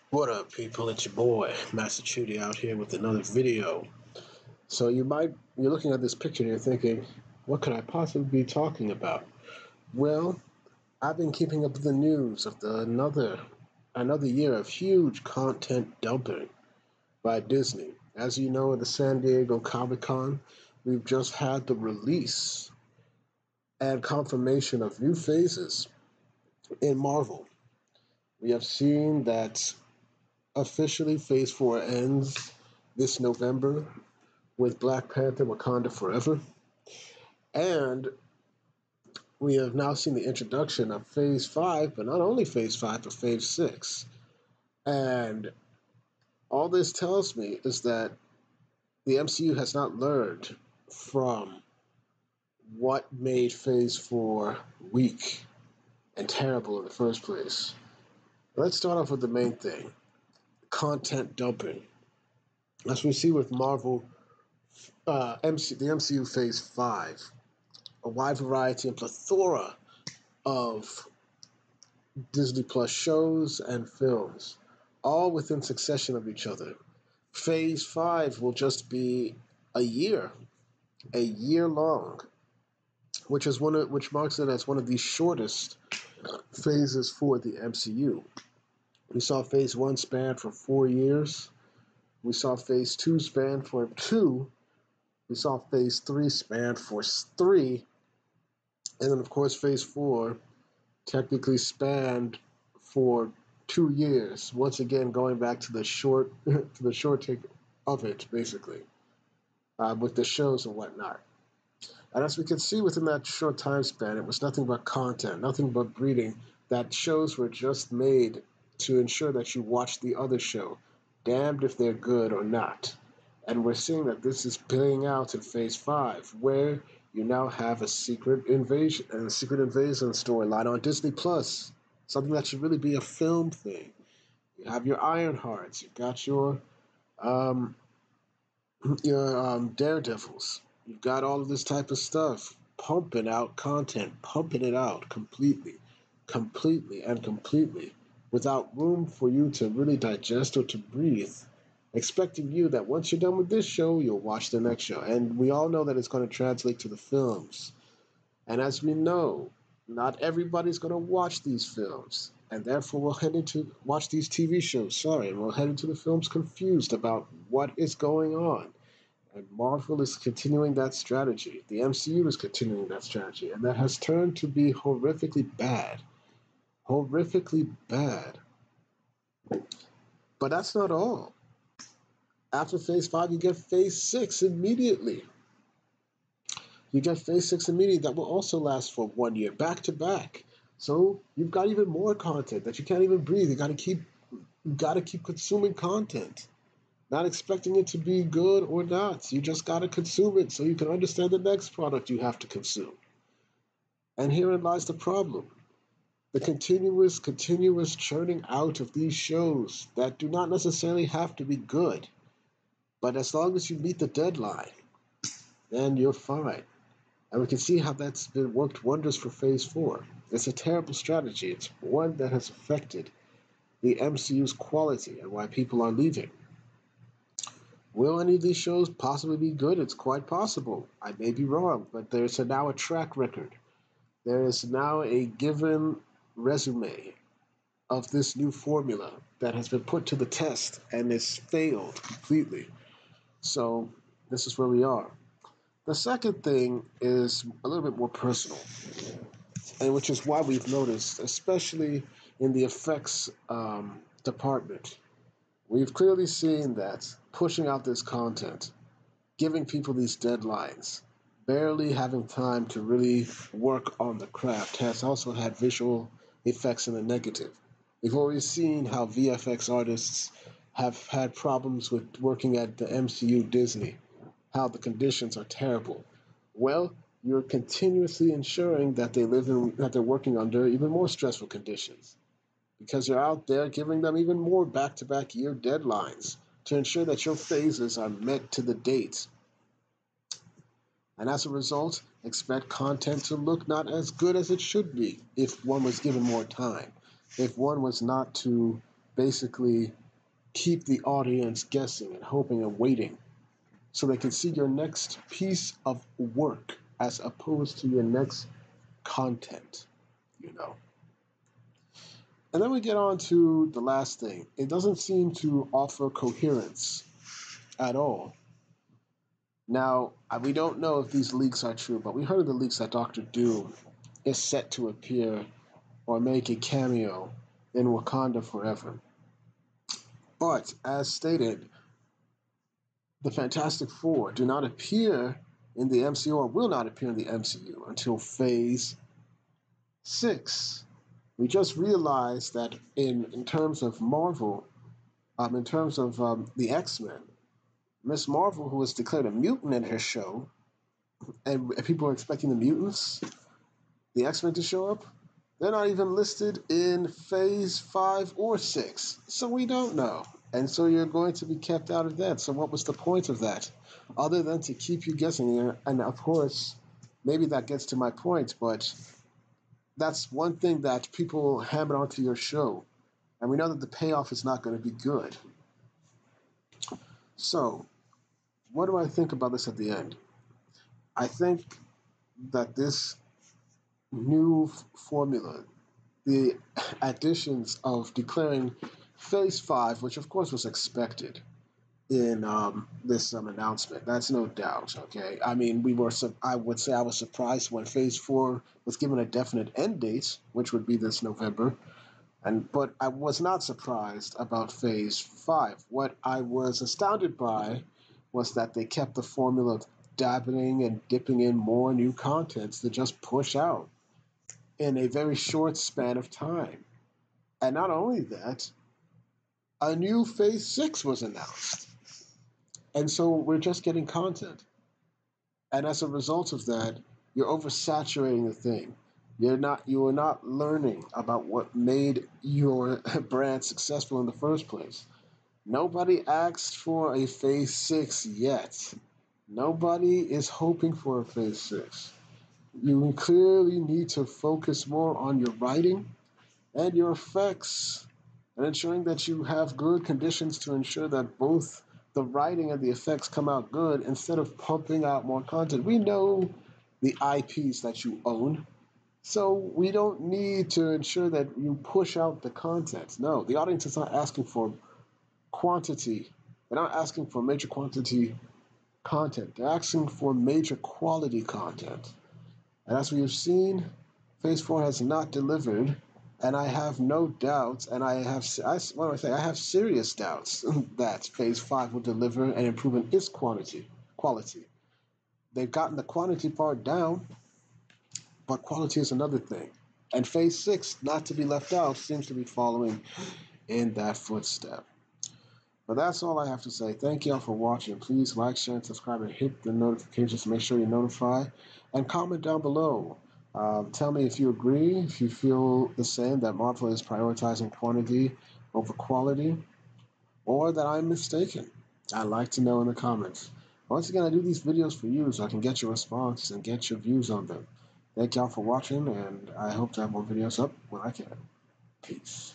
What up, people? It's your boy, Massachusetts, out here with another video. So you're looking at this picture and you're thinking, what could I possibly be talking about? Well, I've been keeping up with the news of another year of huge content dumping by Disney. As you know, at the San Diego Comic-Con, we've just had the release and confirmation of new phases in Marvel. We have seen that officially Phase 4 ends this November with Black Panther Wakanda Forever. And we have now seen the introduction of Phase 5, but not only Phase 5, but Phase 6. And all this tells me is that the MCU has not learned from what made Phase 4 weak and terrible in the first place. Let's start off with the main thing, content dumping. As we see with Marvel, the MCU Phase 5, a wide variety and plethora of Disney Plus shows and films, all within succession of each other. Phase 5 will just be a year long, which marks it as one of the shortest phases for the MCU. We saw Phase 1 span for 4 years. We saw Phase 2 span for 2. We saw Phase 3 span for 3. And then, of course, Phase 4 technically spanned for 2 years. Once again, going back to the short take of it, basically, with the shows and whatnot. And as we can see within that short time span, it was nothing but content, nothing but breeding. That shows were just made to ensure that you watch the other show, damned if they're good or not. And we're seeing that this is playing out in Phase 5, where you now have a secret invasion storyline on Disney Plus, something that should really be a film thing. You have your Ironhearts, you've got your Daredevils, you've got all of this type of stuff, pumping out content, pumping it out completely, without room for you to really digest or to breathe, expecting you that once you're done with this show, you'll watch the next show. And we all know that it's going to translate to the films. And as we know, not everybody's going to watch these films. And therefore, we'll head into watch these TV shows, and we'll head into the films confused about what is going on. And Marvel is continuing that strategy. The MCU is continuing that strategy. And that has turned to be horrifically bad. Horrifically bad. But that's not all. After Phase 5, you get Phase 6 immediately. That will also last for 1 year, back to back. So you've got even more content that you can't even breathe. You gotta keep consuming content. Not expecting it to be good or not. You just gotta consume it so you can understand the next product you have to consume. And herein lies the problem. The continuous churning out of these shows that do not necessarily have to be good. But as long as you meet the deadline, then you're fine. And we can see how that's been worked wonders for Phase 4. It's a terrible strategy. It's one that has affected the MCU's quality and why people are leaving. Will any of these shows possibly be good? It's quite possible. I may be wrong, but there's now a track record. There is now a given resume of this new formula that has been put to the test and has failed completely. So this is where we are. The second thing is a little bit more personal, and which is why we've noticed, especially in the effects department, we've clearly seen that pushing out this content, giving people these deadlines, barely having time to really work on the craft has also had visual effects in the negative. We've already seen how VFX artists have had problems with working at the MCU Disney, how the conditions are terrible. Well, you're continuously ensuring that that they're working under even more stressful conditions because you're out there giving them even more back-to-back year deadlines to ensure that your phases are met to the date. And as a result, expect content to look not as good as it should be if one was given more time, if one was not to basically keep the audience guessing and hoping and waiting so they can see your next piece of work as opposed to your next content, you know. And then we get on to the last thing. It doesn't seem to offer coherence at all. Now, we don't know if these leaks are true, but we heard of the leaks that Doctor Doom is set to appear or make a cameo in Wakanda Forever. But, as stated, the Fantastic Four do not appear in the MCU or will not appear in the MCU until Phase 6. We just realized that in terms of Marvel, in terms of the X-Men, Miss Marvel, who was declared a mutant in her show, and people are expecting the mutants, the X-Men to show up, they're not even listed in Phase 5 or 6. So we don't know. And so you're going to be kept out of that. So what was the point of that? Other than to keep you guessing. And of course, maybe that gets to my point, but that's one thing that people hammer onto your show. And we know that the payoff is not going to be good. So, what do I think about this at the end? I think that this new formula, the additions of declaring Phase 5, which of course was expected in this announcement, that's no doubt, okay? I mean, I would say I was surprised when Phase 4 was given a definite end date, which would be this November, but I was not surprised about Phase 5. What I was astounded by was that they kept the formula of dabbling and dipping in more new contents to just push out in a very short span of time. And not only that, a new Phase 6 was announced. And so we're just getting content. And as a result of that, you're oversaturating the thing. You are not learning about what made your brand successful in the first place. Nobody asked for a Phase 6 yet. Nobody is hoping for a Phase 6. You clearly need to focus more on your writing and your effects and ensuring that you have good conditions to ensure that both the writing and the effects come out good instead of pumping out more content. We know the IPs that you own, so we don't need to ensure that you push out the content. No, the audience is not asking for quantity. They're not asking for major quantity content. They're asking for major quality content. And as we have seen, Phase 4 has not delivered, and I have no doubts, and I have serious doubts that Phase 5 will deliver and improve in its quality. They've gotten the quantity part down, but quality is another thing. And Phase 6, not to be left out, seems to be following in that footstep. But that's all I have to say. Thank y'all for watching. Please like, share, and subscribe, and hit the notifications to make sure you're notified. And comment down below. Tell me if you agree, if you feel the same, that Marvel is prioritizing quantity over quality, or that I'm mistaken. I'd like to know in the comments. Once again, I do these videos for you so I can get your response and get your views on them. Thank y'all for watching, and I hope to have more videos up when I can. Peace.